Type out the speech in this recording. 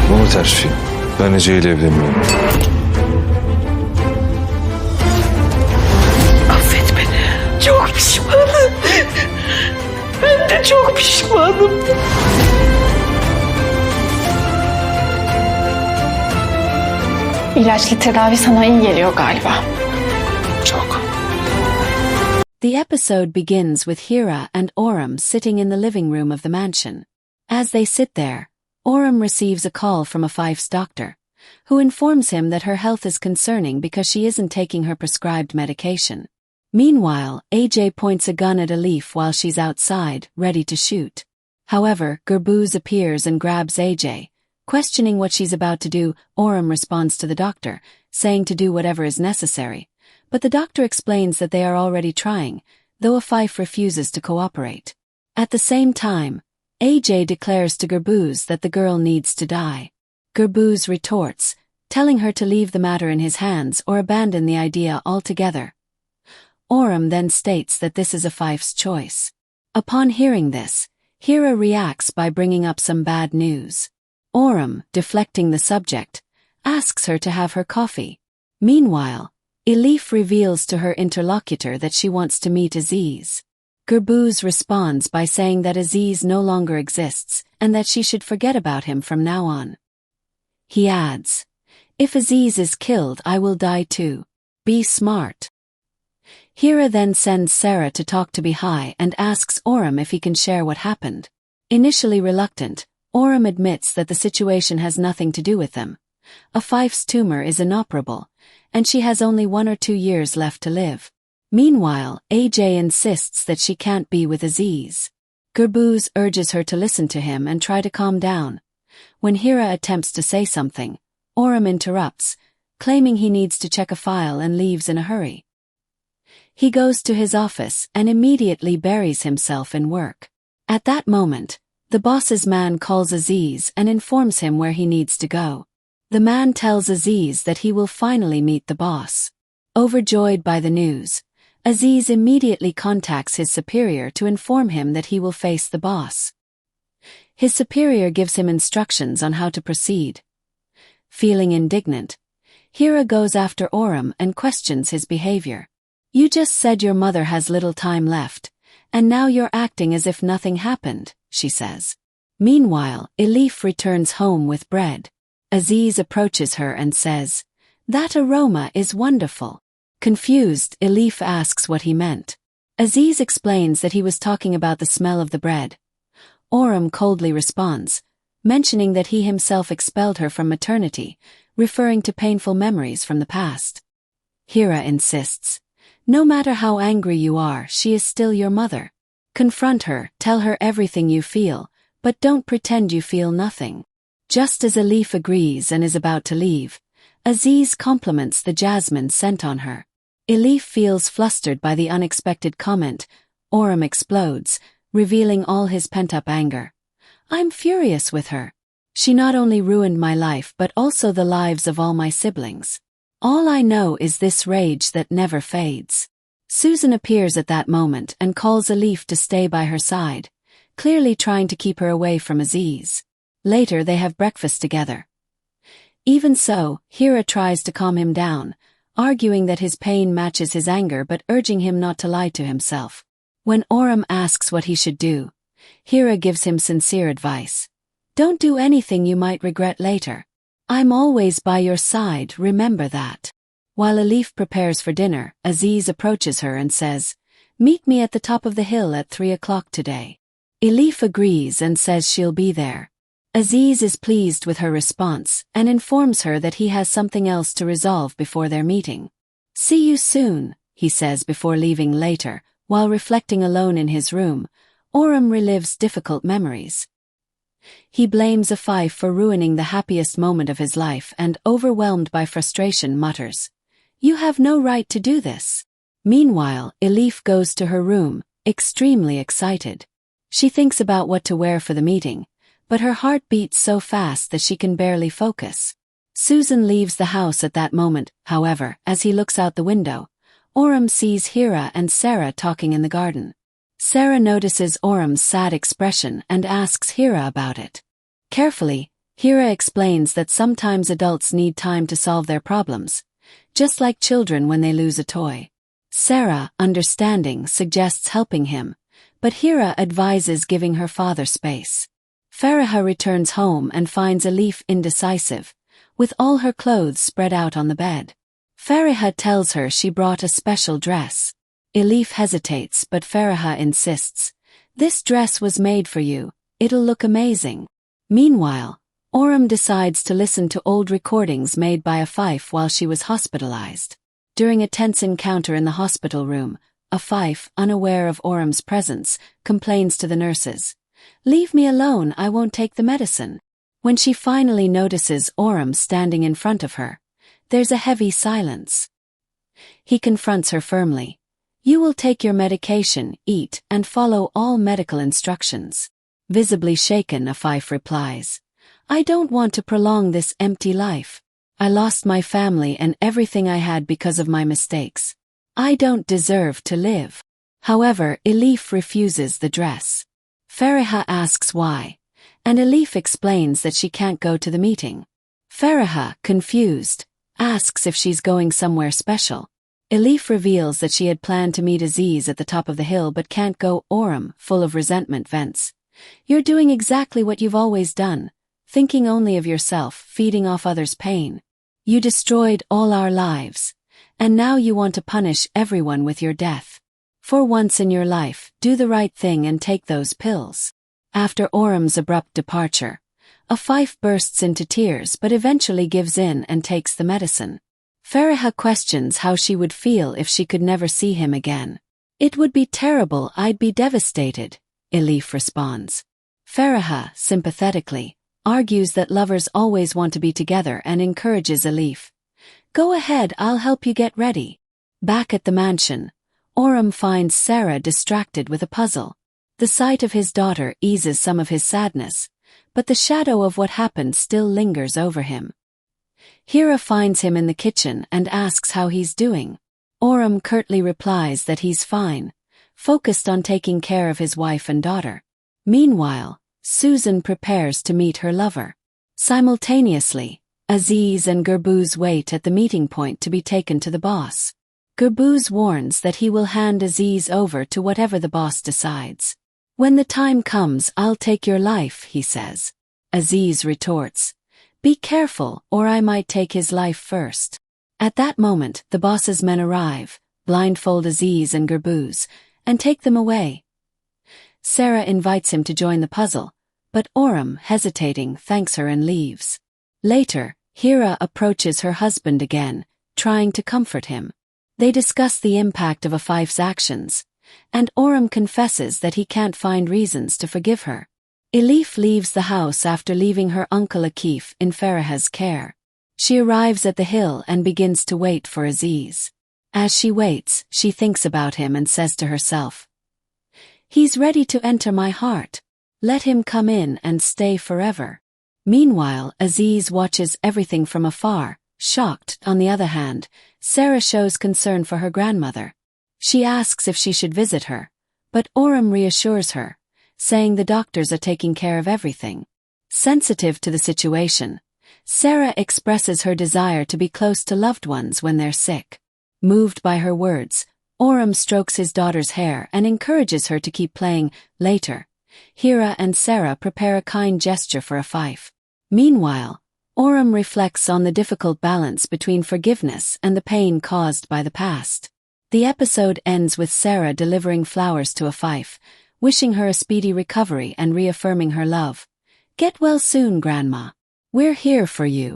Bu mu ters film? Ben Ece ile evleniyorum. Affet beni. Çok pişmanım. Ben de çok pişmanım. İlaçlı tedavi sana iyi geliyor galiba. Çok. The episode begins with Hira and Orem sitting in the living room of the mansion. As they sit there, Orem receives a call from Afife's doctor, who informs him that her health is concerning because she isn't taking her prescribed medication. Meanwhile, AJ points a gun at Afife while she's outside, ready to shoot. However, Gurbuz appears and grabs AJ. Questioning what she's about to do, Orem responds to the doctor, saying to do whatever is necessary. But the doctor explains that they are already trying, though Afife refuses to cooperate. At the same time, AJ declares to Gurbuz that the girl needs to die. Gurbuz retorts, telling her to leave the matter in his hands or abandon the idea altogether. Orem then states that this is Afife's choice. Upon hearing this, Hira reacts by bringing up some bad news. Orem, deflecting the subject, asks her to have her coffee. Meanwhile, Afife reveals to her interlocutor that she wants to meet Aziz. Gurbuz responds by saying that Aziz no longer exists and that she should forget about him from now on. He adds, "If Aziz is killed, I will die too. Be smart." Hira then sends Sarah to talk to Bihai and asks Orem if he can share what happened. Initially reluctant, Orem admits that the situation has nothing to do with them. Afife's tumor is inoperable, and she has only 1 or 2 years left to live. Meanwhile, AJ insists that she can't be with Aziz. Gurbuz urges her to listen to him and try to calm down. When Hira attempts to say something, Orem interrupts, claiming he needs to check a file and leaves in a hurry. He goes to his office and immediately buries himself in work. At that moment, the boss's man calls Aziz and informs him where he needs to go. The man tells Aziz that he will finally meet the boss. Overjoyed by the news, Aziz immediately contacts his superior to inform him that he will face the boss. His superior gives him instructions on how to proceed. Feeling indignant, Hira goes after Orem and questions his behavior. "You just said your mother has little time left, and now you're acting as if nothing happened," she says. Meanwhile, Afife returns home with bread. Aziz approaches her and says, "That aroma is wonderful." Confused, Afife asks what he meant. Aziz explains that he was talking about the smell of the bread. Orem coldly responds, mentioning that he himself expelled her from maternity, referring to painful memories from the past. Hira insists, "No matter how angry you are, she is still your mother. Confront her, tell her everything you feel, but don't pretend you feel nothing." Just as Afife agrees and is about to leave, Aziz compliments the jasmine scent on her. Afife feels flustered by the unexpected comment. Orem explodes, revealing all his pent-up anger. "I'm furious with her. She not only ruined my life but also the lives of all my siblings. All I know is this rage that never fades." Susan appears at that moment and calls Afife to stay by her side, clearly trying to keep her away from Aziz. Later they have breakfast together. Even so, Hira tries to calm him down, arguing that his pain matches his anger but urging him not to lie to himself. When Orem asks what he should do, Hira gives him sincere advice. "Don't do anything you might regret later. I'm always by your side, remember that." While Afife prepares for dinner, Aziz approaches her and says, "Meet me at the top of the hill at 3 o'clock today." Afife agrees and says she'll be there. Aziz is pleased with her response and informs her that he has something else to resolve before their meeting. "See you soon," he says before leaving later. While reflecting alone in his room, Orem relives difficult memories. He blames Afife for ruining the happiest moment of his life and, overwhelmed by frustration, mutters, "You have no right to do this." Meanwhile, Afife goes to her room, extremely excited. She thinks about what to wear for the meeting, but her heart beats so fast that she can barely focus. Susan leaves the house at that moment. However, as he looks out the window, Orem sees Hira and Sarah talking in the garden. Sarah notices Orem's sad expression and asks Hira about it. Carefully, Hira explains that sometimes adults need time to solve their problems, just like children when they lose a toy. Sarah, understanding, suggests helping him, but Hira advises giving her father space. Fariha returns home and finds Elif indecisive, with all her clothes spread out on the bed. Fariha tells her she brought a special dress. Elif hesitates, but Fariha insists, "This dress was made for you, it'll look amazing." Meanwhile, Orem decides to listen to old recordings made by Afife while she was hospitalized. During a tense encounter in the hospital room, Afife, unaware of Orem's presence, complains to the nurses, "Leave me alone, I won't take the medicine." When she finally notices Orem standing in front of her, there's a heavy silence. He confronts her firmly. "You will take your medication, eat, and follow all medical instructions." Visibly shaken, Afife replies, "I don't want to prolong this empty life. I lost my family and everything I had because of my mistakes. I don't deserve to live." However, Elif refuses the dress. Fariha asks why, and Elif explains that she can't go to the meeting. Fariha, confused, asks if she's going somewhere special. Elif reveals that she had planned to meet Aziz at the top of the hill but can't go. Orem, full of resentment, vents, "You're doing exactly what you've always done, thinking only of yourself, feeding off others' pain. You destroyed all our lives, and now you want to punish everyone with your death. For once in your life, do the right thing and take those pills." After Orem's abrupt departure, Afife bursts into tears but eventually gives in and takes the medicine. Fariha questions how she would feel if she could never see him again. "It would be terrible, I'd be devastated," Elif responds. Fariha, sympathetically, argues that lovers always want to be together and encourages Elif, "Go ahead, I'll help you get ready." Back at the mansion, Orem finds Sarah distracted with a puzzle. The sight of his daughter eases some of his sadness, but the shadow of what happened still lingers over him. Hira finds him in the kitchen and asks how he's doing. Orem curtly replies that he's fine, focused on taking care of his wife and daughter. Meanwhile, Susan prepares to meet her lover. Simultaneously, Aziz and Gurbuz wait at the meeting point to be taken to the boss. Gurbuz warns that he will hand Aziz over to whatever the boss decides. "When the time comes, I'll take your life," he says. Aziz retorts, "Be careful, or I might take his life first." At that moment, the boss's men arrive, blindfold Aziz and Gurbuz, and take them away. Sarah invites him to join the puzzle, but Orem, hesitating, thanks her and leaves. Later, Hira approaches her husband again, trying to comfort him. They discuss the impact of Afife's actions, and Orem confesses that he can't find reasons to forgive her. Elif leaves the house after leaving her uncle Akif in Fariha's care. She arrives at the hill and begins to wait for Aziz. As she waits, she thinks about him and says to herself, "He's ready to enter my heart. Let him come in and stay forever." Meanwhile, Aziz watches everything from afar, shocked. On the other hand, Sarah shows concern for her grandmother. She asks if she should visit her, but Orem reassures her, saying the doctors are taking care of everything. Sensitive to the situation, Sarah expresses her desire to be close to loved ones when they're sick. Moved by her words, Orem strokes his daughter's hair and encourages her to keep playing. Later, Hira and Sarah prepare a kind gesture for Afife. Meanwhile, Orem reflects on the difficult balance between forgiveness and the pain caused by the past. The episode ends with Sarah delivering flowers to Afife, wishing her a speedy recovery and reaffirming her love. "Get well soon, Grandma. We're here for you."